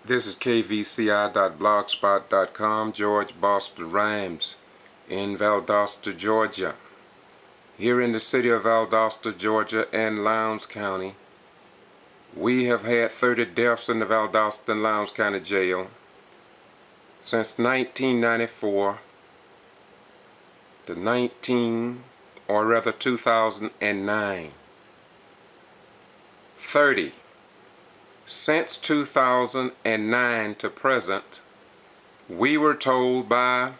This is kvci.blogspot.com, George Boston Rhymes in Valdosta, Georgia. Here in the city of Valdosta, Georgia and Lowndes County, we have had 30 deaths in the Valdosta-Lowndes County Jail since 1994 to 2009. 30. Since 2009 to present, we were told by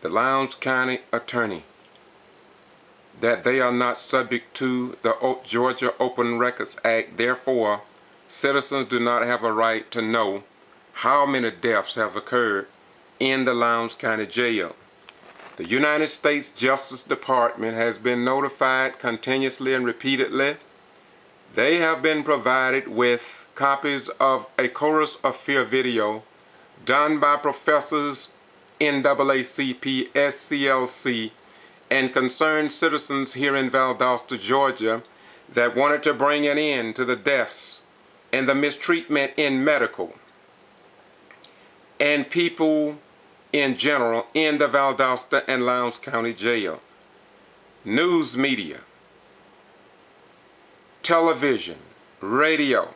the Lowndes County Attorney that they are not subject to the Georgia Open Records Act. Therefore, citizens do not have a right to know how many deaths have occurred in the Lowndes County Jail. The United States Justice Department has been notified continuously and repeatedly. They have been provided with copies of a chorus of fear video done by professors NAACP, SCLC, and concerned citizens here in Valdosta, Georgia, that wanted to bring an end to the deaths and the mistreatment in medical and people in general in the Valdosta and Lowndes County Jail. News media, television, radio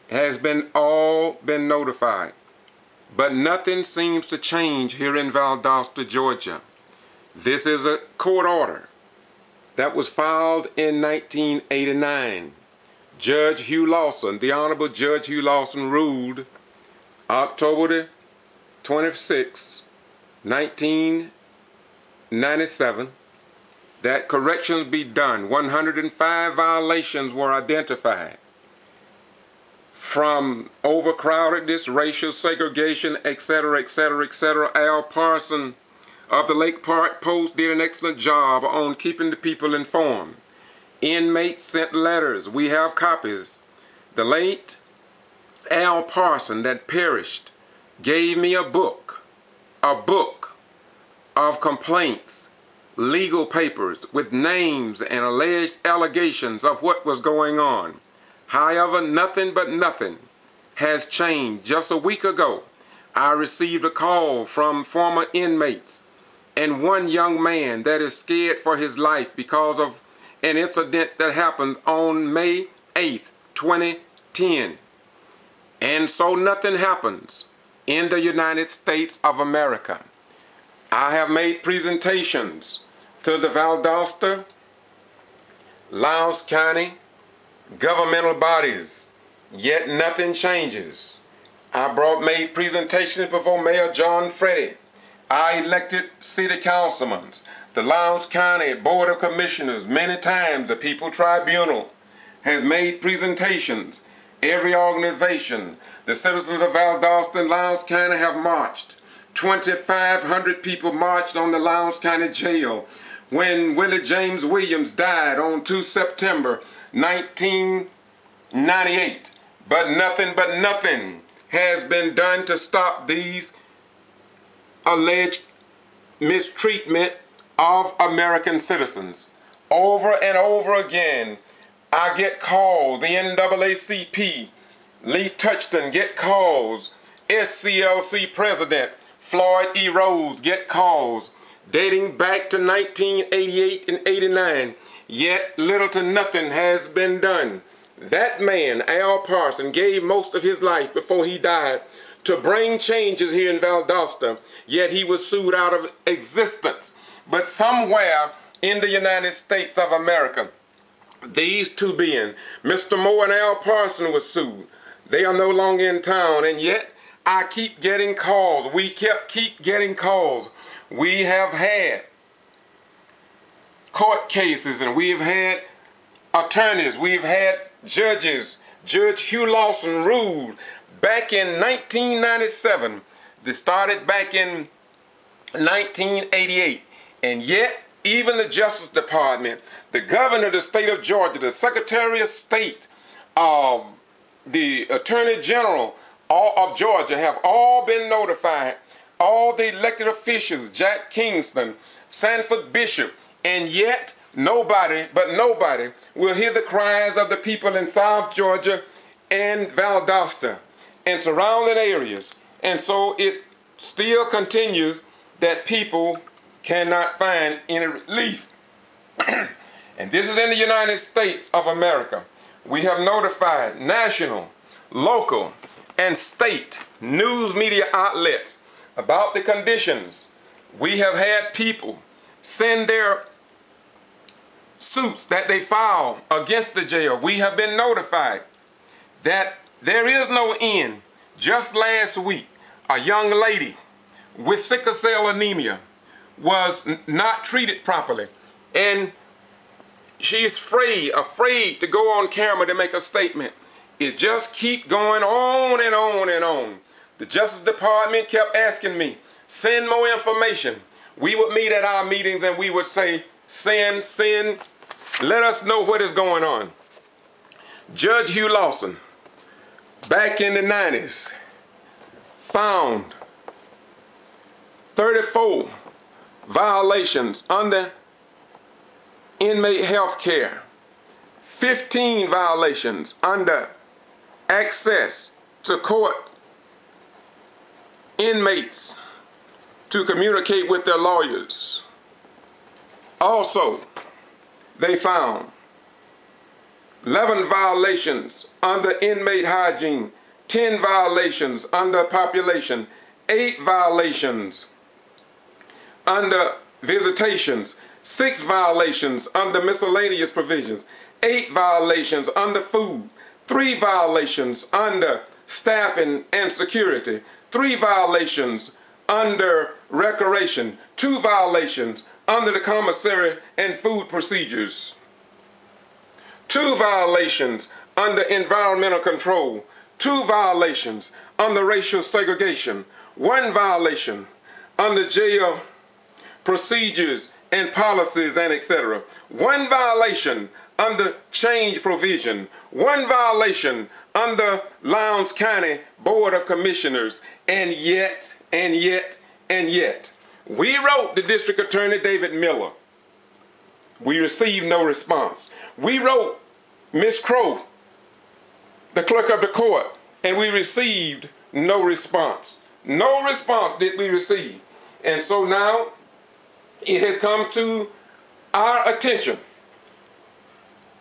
has all been notified, but nothing seems to change here in Valdosta, Georgia. This is a court order that was filed in 1989. Judge Hugh Lawson, the Honorable Judge Hugh Lawson, ruled October 26, 1997, that corrections be done. 105 violations were identified, from overcrowdedness, racial segregation, etc., etc., etc. Al Parson of the Lake Park Post did an excellent job on keeping the people informed. Inmates sent letters. We have copies. The late Al Parson that perished gave me a book of complaints, legal papers with names and alleged allegations of what was going on. However, nothing has changed. Just a week ago, I received a call from former inmates and one young man that is scared for his life because of an incident that happened on May 8th, 2010. And so nothing happens in the United States of America. I have made presentations to the Valdosta, Lowndes County governmental bodies, yet nothing changes. I made presentations before Mayor John Freddy, our elected city councilmen, the Lowndes County Board of Commissioners. Many times the People Tribunal has made presentations. Every organization, the citizens of Valdosta and Lowndes County have marched. 2,500 people marched on the Lowndes County Jail when Willie James Williams died on 2 September 1998. But nothing has been done to stop these alleged mistreatment of American citizens. Over and over again, I get calls. The NAACP, Lee Touchton, get calls. SCLC President Floyd E. Rose get calls dating back to 1988 and 89. Yet little to nothing has been done. That man, Al Parson, gave most of his life before he died to bring changes here in Valdosta, yet he was sued out of existence. But somewhere in the United States of America, these two being, Mr. Moore and Al Parson, was sued. They are no longer in town, and yet I keep getting calls. We keep getting calls. We have had court cases, and we've had attorneys, we've had judges. Judge Hugh Lawson ruled back in 1997. They started back in 1988. And yet, even the Justice Department, the governor of the state of Georgia, the Secretary of State, the Attorney General of Georgia have all been notified. All the elected officials, Jack Kingston, Sanford Bishop, and yet nobody will hear the cries of the people in South Georgia and Valdosta and surrounding areas. And so it still continues that people cannot find any relief. And this is in the United States of America. We have notified national, local, and state news media outlets about the conditions. We have had people send their suits that they filed against the jail. We have been notified that there is no end. Just last week, a young lady with sickle cell anemia was not treated properly, and she's afraid to go on camera to make a statement. It just keep going on and on and on. The Justice Department kept asking me, send more information. We would meet at our meetings and we would say, send, let us know what is going on. Judge Hugh Lawson, back in the 90s, found 34 violations under inmate health care, 15 violations under access to court inmates to communicate with their lawyers. Also, they found 11 violations under inmate hygiene, 10 violations under population, 8 violations under visitations, 6 violations under miscellaneous provisions, 8 violations under food, 3 violations under staffing and security, 3 violations under recreation, 2 violations under the commissary and food procedures, 2 violations under environmental control, 2 violations under racial segregation, 1 violation under jail procedures and policies and etc. 1 violation under change provision, 1 violation under Lowndes County Board of Commissioners, and yet, we wrote the District Attorney David Miller. We received no response. We wrote Ms. Crow, the clerk of the court, and we received no response. No response did we receive. And so now it has come to our attention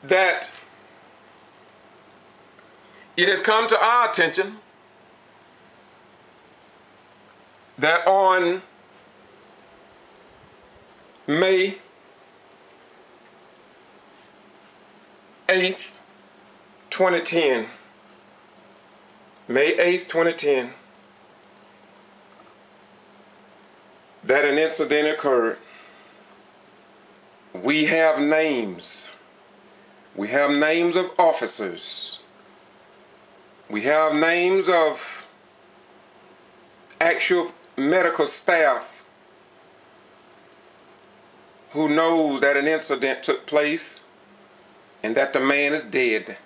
that on May 8th, 2010, that an incident occurred. We have names. We have names of officers. We have names of actual medical staff who knows that an incident took place and that the man is dead.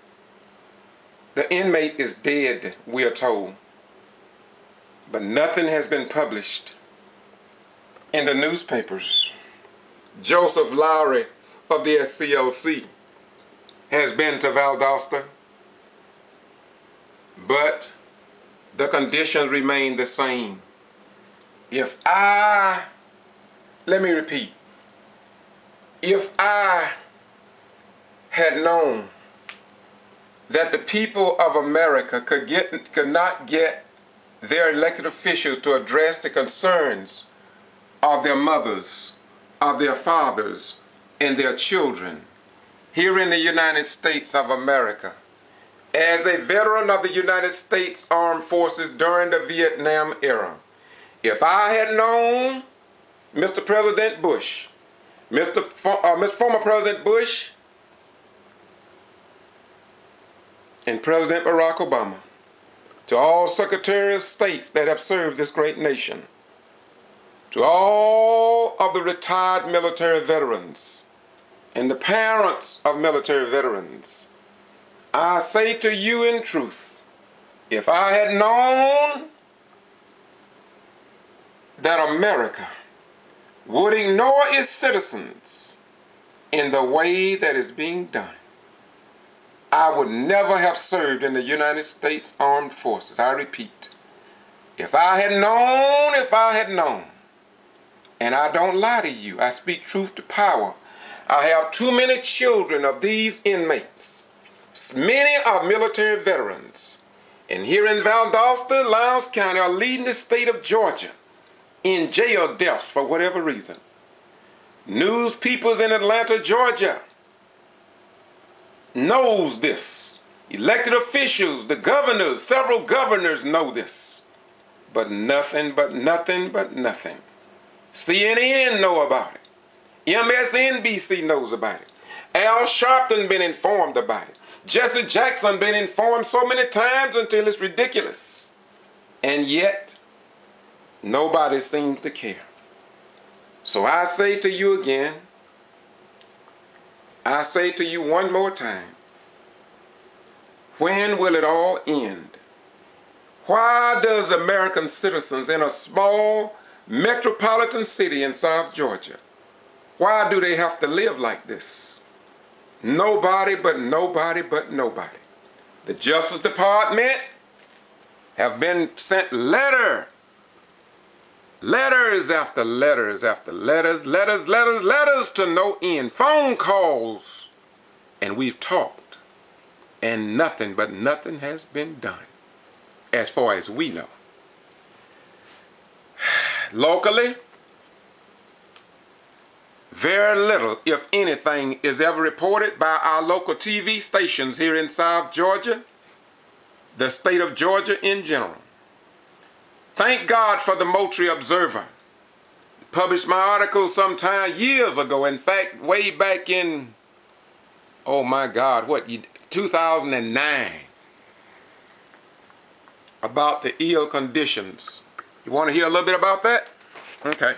The inmate is dead, we are told. But nothing has been published in the newspapers. Joseph Lowry of the SCLC has been to Valdosta, but the conditions remain the same. Let me repeat, if I had known that the people of America could not get their elected officials to address the concerns of their mothers, of their fathers, and their children here in the United States of America, as a veteran of the United States Armed Forces during the Vietnam era, if I had known Mr. President Bush, former President Bush, and President Barack Obama, to all Secretaries of States that have served this great nation, to all of the retired military veterans and the parents of military veterans, I say to you in truth, if I had known that America would ignore its citizens in the way that is being done, I would never have served in the United States Armed Forces. I repeat, if I had known, and I don't lie to you, I speak truth to power. I have too many children of these inmates. Many are military veterans, and here in Valdosta-Lowndes County are leading the state of Georgia in jail deaths for whatever reason. News peoples in Atlanta, Georgia knows this. Elected officials, the governors, several governors know this. But nothing. CNN know about it. MSNBC knows about it. Al Sharpton been informed about it. Jesse Jackson been informed so many times until it's ridiculous. And yet, nobody seems to care. So I say to you again, I say to you one more time, when will it all end? Why does American citizens in a small metropolitan city in South Georgia, why do they have to live like this? Nobody but nobody. The Justice Department have been sent letters after letters to no end, phone calls, and we've talked, and nothing has been done as far as we know. Locally, very little, if anything, is ever reported by our local TV stations here in South Georgia, the state of Georgia in general. Thank God for the Moultrie Observer. Published my article sometime years ago, in fact, way back in, 2009, about the ill conditions. You want to hear a little bit about that? Okay.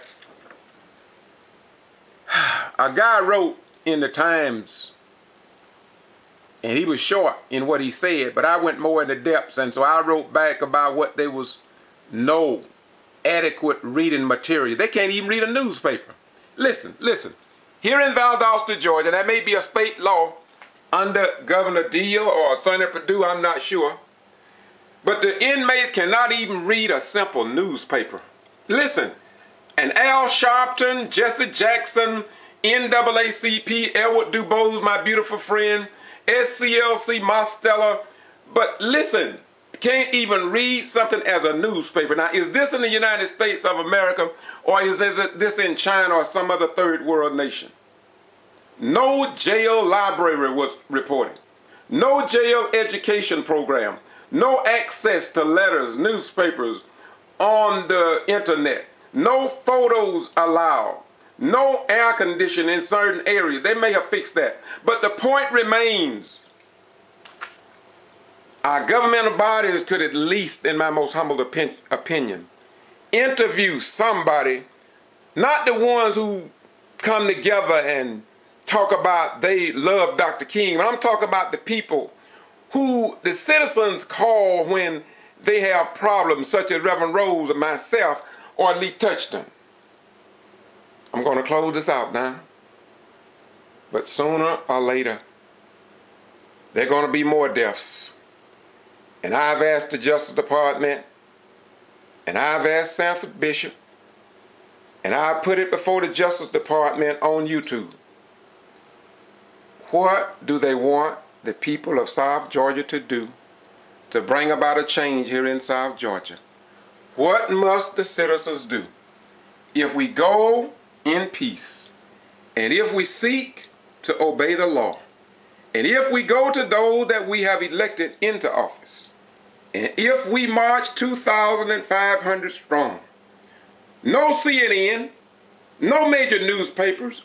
A guy wrote in the Times, and he was short in what he said, but I went more into depths, and so I wrote back about what there was no adequate reading material. They can't even read a newspaper. Listen. Here in Valdosta, Georgia, that may be a state law under Governor Deal or Senator Perdue, I'm not sure, but the inmates cannot even read a simple newspaper. Listen, and Al Sharpton, Jesse Jackson, NAACP, Edward DuBose, my beautiful friend, SCLC, Mostella, but listen, can't even read something as a newspaper. Now, is this in the United States of America, or is this in China or some other third world nation? No jail library was reported. No jail education program. No access to letters, newspapers, on the internet. No photos allowed. No air conditioning in certain areas. They may have fixed that. But the point remains, our governmental bodies could at least, in my most humble opinion, interview somebody, not the ones who come together and talk about they love Dr. King, but I'm talking about the people who the citizens call when they have problems, such as Reverend Rose or myself or Lee Touchton. I'm going to close this out now. But sooner or later, there are going to be more deaths. And I've asked the Justice Department, and I've asked Sanford Bishop, and I put it before the Justice Department on YouTube. What do they want the people of South Georgia to do to bring about a change here in South Georgia? What must the citizens do? If we go in peace, and if we seek to obey the law, and if we go to those that we have elected into office, and if we march 2,500 strong, no CNN, no major newspapers,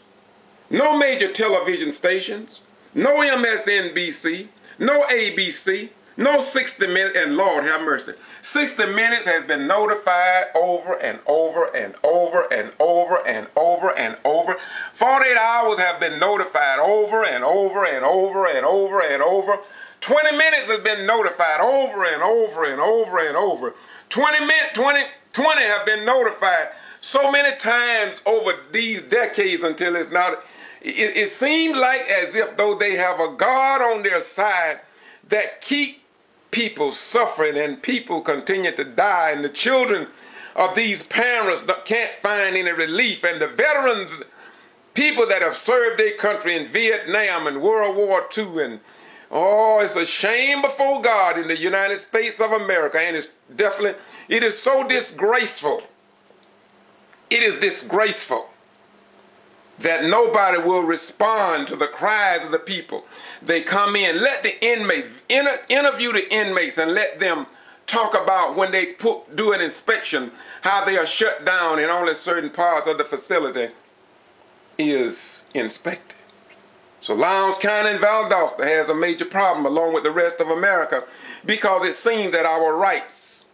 no major television stations, no MSNBC, no ABC, no 60 Minutes, and Lord have mercy, 60 Minutes has been notified over and over and over and over and over and over. 48 Hours have been notified over and over and over and over and over. 20 Minutes has been notified over and over and over and over. 20 have been notified so many times over these decades until it's it seems like as if though they have a God on their side that keep people suffering and people continue to die, and the children of these parents can't find any relief, and the veterans, people that have served their country in Vietnam and World War II, and oh, it's a shame before God in the United States of America, and it is so disgraceful. It is disgraceful that nobody will respond to the cries of the people. They come in, let the inmates, interview the inmates and let them talk about when they do an inspection, how they are shut down and only certain parts of the facility is inspected. So Lowndes County and Valdosta has a major problem along with the rest of America because it seems that our rights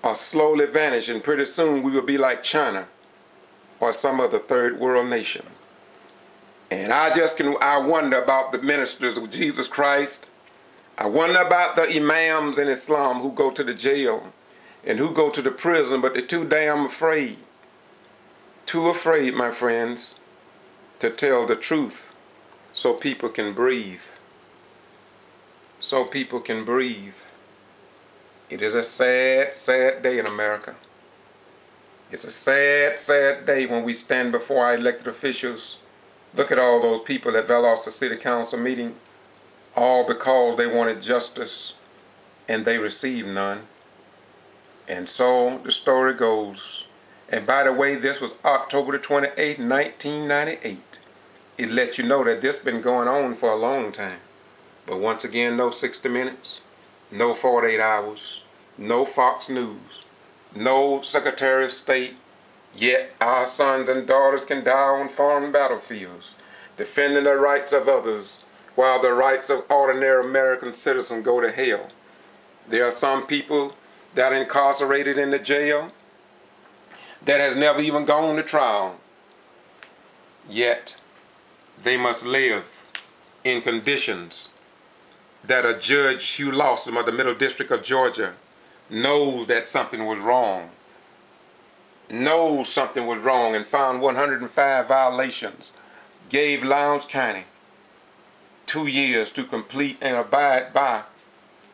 are slowly vanishing. Pretty soon we will be like China or some other third world nation. And I wonder about the ministers of Jesus Christ. I wonder about the imams in Islam who go to the jail and who go to the prison, but they're too damn afraid. Too afraid, my friends, to tell the truth so people can breathe. So people can breathe. It is a sad, sad day in America. It's a sad, sad day when we stand before our elected officials. Look at all those people at Valdosta City Council meeting, all because they wanted justice and they received none. And so the story goes. And by the way, this was October the 28th, 1998. It lets you know that this has been going on for a long time. But once again, no 60 Minutes, no 48 Hours, no Fox News, no Secretary of State, yet our sons and daughters can die on foreign battlefields, defending the rights of others, while the rights of ordinary American citizens go to hell. There are some people that are incarcerated in the jail that has never even gone to trial, yet they must live in conditions that a Judge Hugh Lawson of the Middle District of Georgia knows that something was wrong, and found 105 violations, gave Lowndes County 2 years to complete and abide by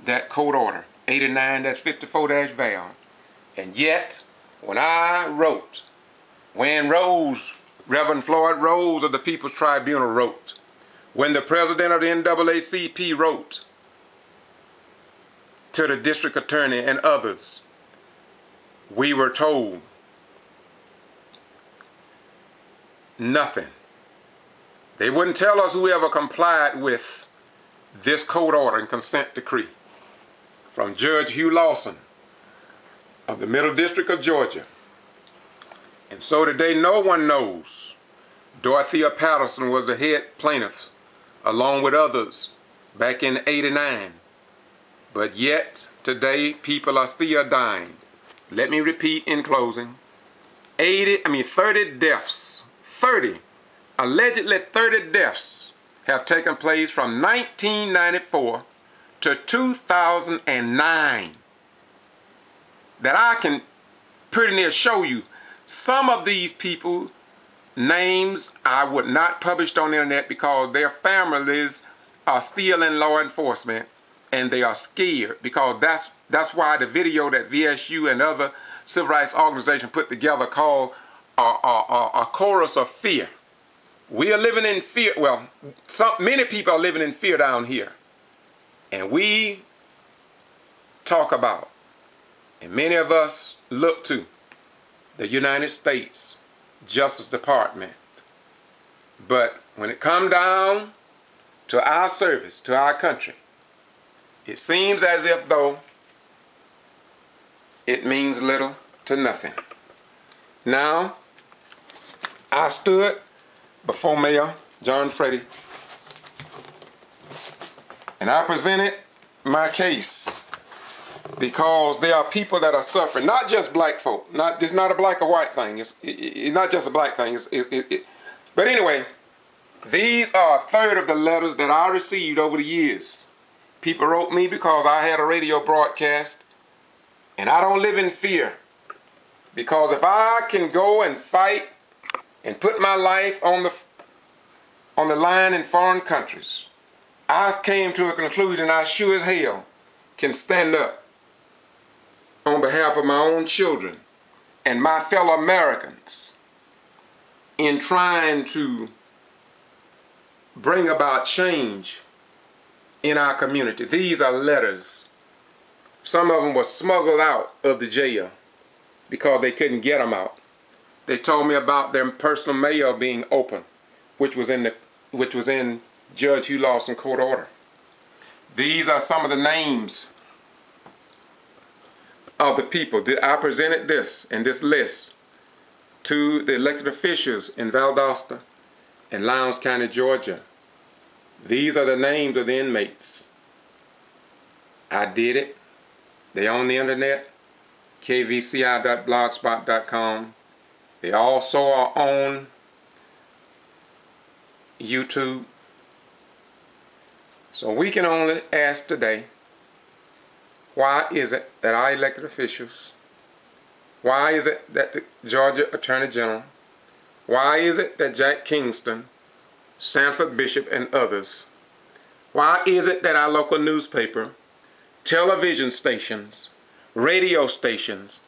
that court order, 89-54-VAL. And yet, when Reverend Floyd Rose of the People's Tribunal wrote, when the president of the NAACP wrote to the district attorney and others, we were told nothing. They wouldn't tell us whoever complied with this court order and consent decree from Judge Hugh Lawson of the Middle District of Georgia. And so today no one knows. Dorothea Patterson was the head plaintiff along with others back in '89. But yet today people are still dying. Let me repeat in closing. 30 deaths, allegedly 30 deaths have taken place from 1994 to 2009. That I can pretty near show you. Some of these people, names I would not publish on the internet because their families are still in law enforcement and they are scared, because that's why the video that VSU and other civil rights organizations put together called a chorus of fear. We are living in fear. Well, many people are living in fear down here. And we talk about, and many of us look to, the United States Justice Department. But when it comes down to our service, to our country, it seems as if though it means little to nothing. Now, I stood before Mayor John Freddy and I presented my case because there are people that are suffering, not just black folk. It's not a black or white thing. It's not just a black thing. But anyway, these are a third of the letters that I received over the years. People wrote me because I had a radio broadcast, and I don't live in fear. Because if I can go and fight and put my life on on the line in foreign countries, I came to a conclusion I sure as hell can stand up on behalf of my own children and my fellow Americans in trying to bring about change in our community. These are letters. Some of them were smuggled out of the jail because they couldn't get them out. They told me about their personal mail being open, which was in Judge Hugh Lawson court order. These are some of the names of the people. I presented this in this list to the elected officials in Valdosta and Lowndes County, Georgia. These are the names of the inmates. I did it. They're on the internet, kvci.blogspot.com. They also are on YouTube. So we can only ask today, why is it that our elected officials, why is it that the Georgia Attorney General, why is it that Jack Kingston, Sanford Bishop, and others, why is it that our local newspaper, television stations, radio stations,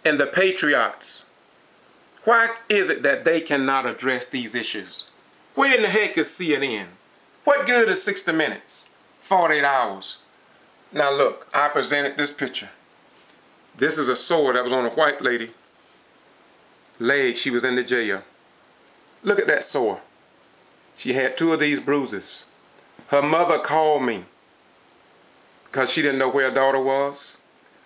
and the patriots, why is it that they cannot address these issues? Where in the heck is CNN? What good is 60 Minutes? 48 hours? Now look, I presented this picture. This is a sword that was on a white lady leg. She was in the jail. Look at that sore. She had 2 of these bruises. Her mother called me because she didn't know where her daughter was.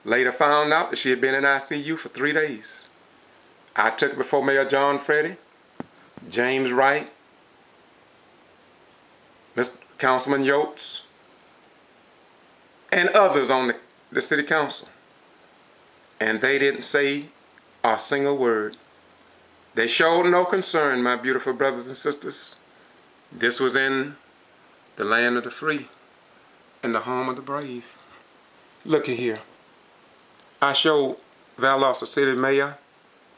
Later found out that she had been in ICU for 3 days. I took it before Mayor John Freddy, James Wright, Mr. Councilman Yotes, and others on the city council. And they didn't say a single word. They showed no concern, my beautiful brothers and sisters. This was in the land of the free and the home of the brave. Looky here. I showed Valdosta City Mayor,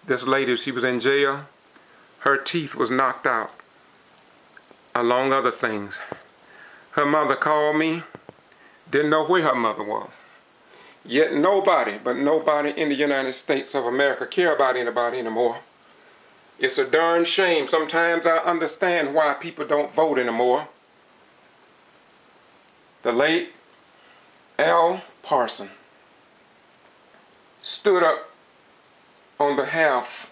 this lady, she was in jail. Her teeth was knocked out, along other things. Her mother called me, didn't know where her mother was. Yet nobody in the United States of America care about anybody anymore. It's a darn shame. Sometimes I understand why people don't vote anymore. The late Al Parson stood up on behalf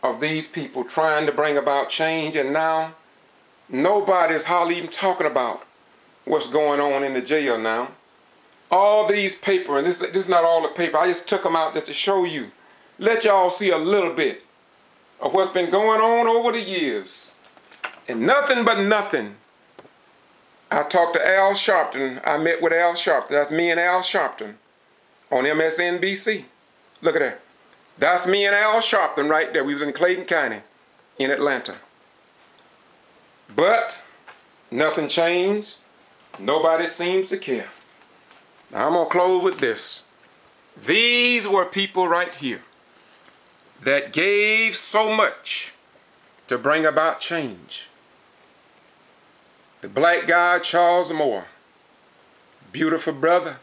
of these people trying to bring about change, and now nobody's hardly even talking about what's going on in the jail now. All these paper, and this is not all the paper, I just took them out just to show you, let y'all see a little bit of what's been going on over the years. And nothing but nothing. I talked to Al Sharpton. I met with Al Sharpton. That's me and Al Sharpton on MSNBC. Look at that. That's me and Al Sharpton right there. We was in Clayton County in Atlanta. But nothing changed. Nobody seems to care. Now I'm going to close with this. These were people right here that gave so much to bring about change. The black guy, Charles Moore, beautiful brother.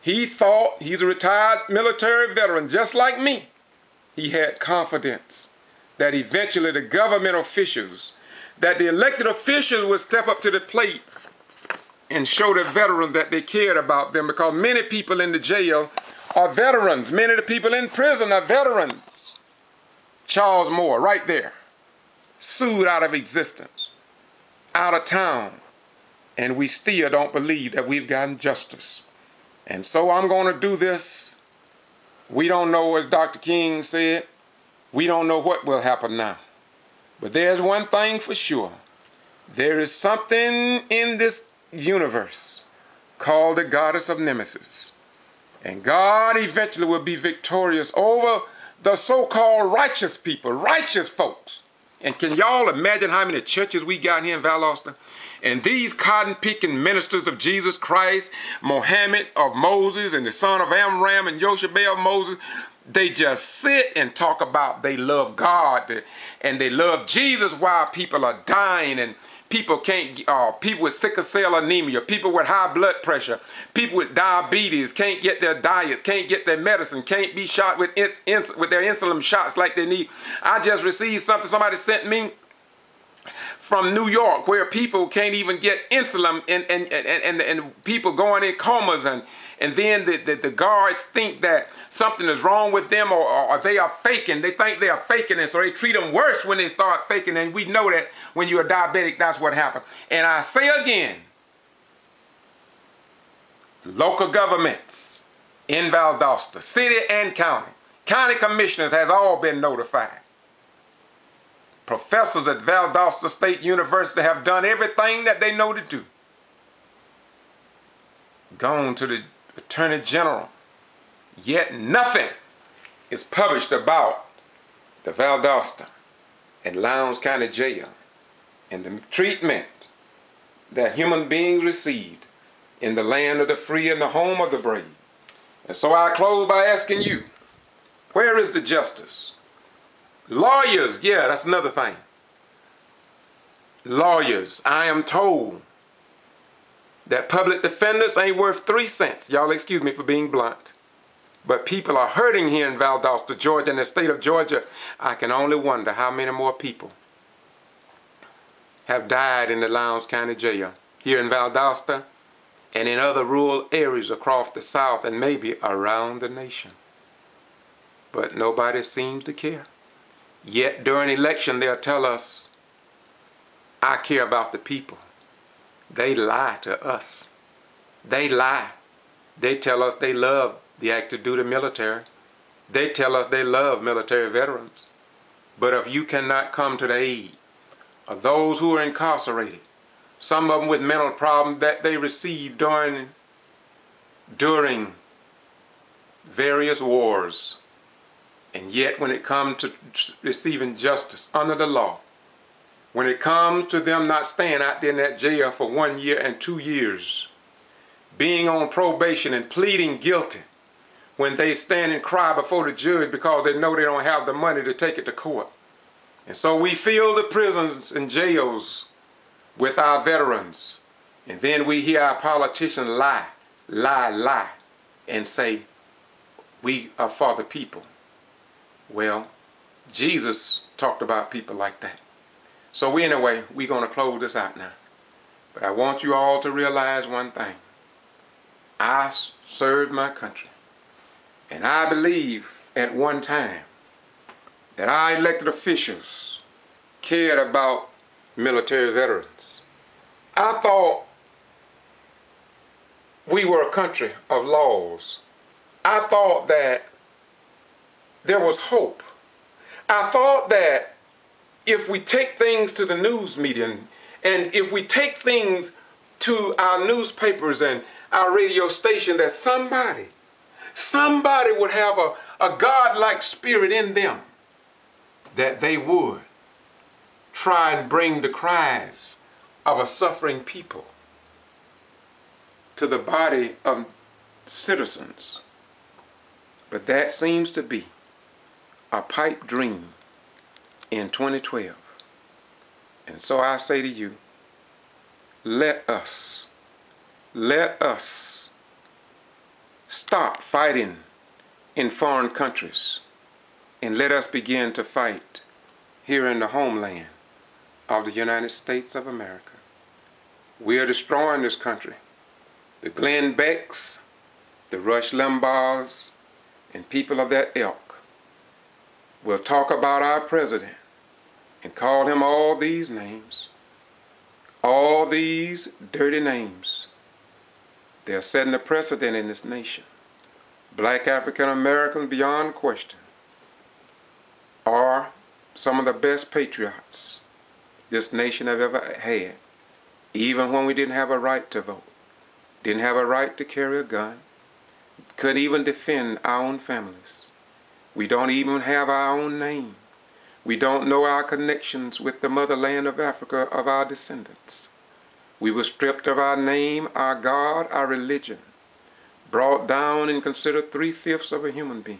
He thought, he's a retired military veteran just like me. He had confidence that eventually the government officials, that the elected officials would step up to the plate and show the veterans that they cared about them, because many people in the jail are veterans. Many of the people in prison are veterans. Charles Moore, right there, sued out of existence, out of town, and we still don't believe that we've gotten justice. And so I'm going to do this. We don't know, as Dr. King said, we don't know what will happen now. But there's one thing for sure. There is something in this universe called the goddess of Nemesis. And God eventually will be victorious over the so-called righteous people, righteous folks. And can y'all imagine how many churches we got here in Valdosta? And these cotton-picking ministers of Jesus Christ, Mohammed of Moses, and the son of Amram and Yoshabel of Moses, They just sit and talk about they love God and they love Jesus while people are dying, and people can't, people with sickle cell anemia, people with high blood pressure, people with diabetes can't get their diets, can't get their medicine, can't be shot with their insulin shots like they need. I just received something somebody sent me from New York where people can't even get insulin, and people going in comas, and then the guards think that something is wrong with them, or they are faking. They think they are faking, and so they treat them worse when they start faking. And we know that when you're a diabetic, that's what happens. And I say again, local governments in Valdosta, city and county commissioners has all been notified. Professors at Valdosta State University have done everything that they know to do. Gone to the Attorney General, yet nothing is published about the Valdosta and Lowndes County Jail and the treatment that human beings received in the land of the free and the home of the brave. And so I close by asking you, where is the justice? Lawyers, yeah, that's another thing. Lawyers, I am told that public defenders ain't worth 3 cents. Y'all excuse me for being blunt. But people are hurting here in Valdosta, Georgia, in the state of Georgia. I can only wonder how many more people have died in the Lowndes County Jail here in Valdosta and in other rural areas across the South and maybe around the nation. But nobody seems to care. Yet during election they'll tell us, I care about the people. They lie to us. They lie. They tell us they love the active duty military. They tell us they love military veterans. But if you cannot come to the aid of those who are incarcerated, some of them with mental problems that they received during various wars, and yet when it comes to receiving justice under the law, when it comes to them not staying out there in that jail for 1 year and 2 years, being on probation and pleading guilty, when they stand and cry before the judge because they know they don't have the money to take it to court. And so we fill the prisons and jails with our veterans, and then we hear our politicians lie, and say, we are for the people. Well, Jesus talked about people like that. So anyway, we're going to close this out now. But I want you all to realize one thing. I served my country. And I believe at one time that our elected officials cared about military veterans. I thought we were a country of laws. I thought that there was hope. I thought that if we take things to the news media and if we take things to our newspapers and our radio station, that somebody would have a God-like spirit in them, that they would try and bring the cries of a suffering people to the body of citizens. But that seems to be a pipe dream in 2012. And so I say to you, let us stop fighting in foreign countries and let us begin to fight here in the homeland of the United States of America. We are destroying this country. The Glenn Becks, the Rush Limbaughs, and people of that ilk will talk about our president and call him all these names, all these dirty names. They're setting a precedent in this nation. Black African Americans, beyond question, are some of the best patriots this nation have ever had. Even when we didn't have a right to vote, didn't have a right to carry a gun, couldn't even defend our own families. We don't even have our own name. We don't know our connections with the motherland of Africa of our descendants. We were stripped of our name, our God, our religion, brought down and considered 3/5 of a human being.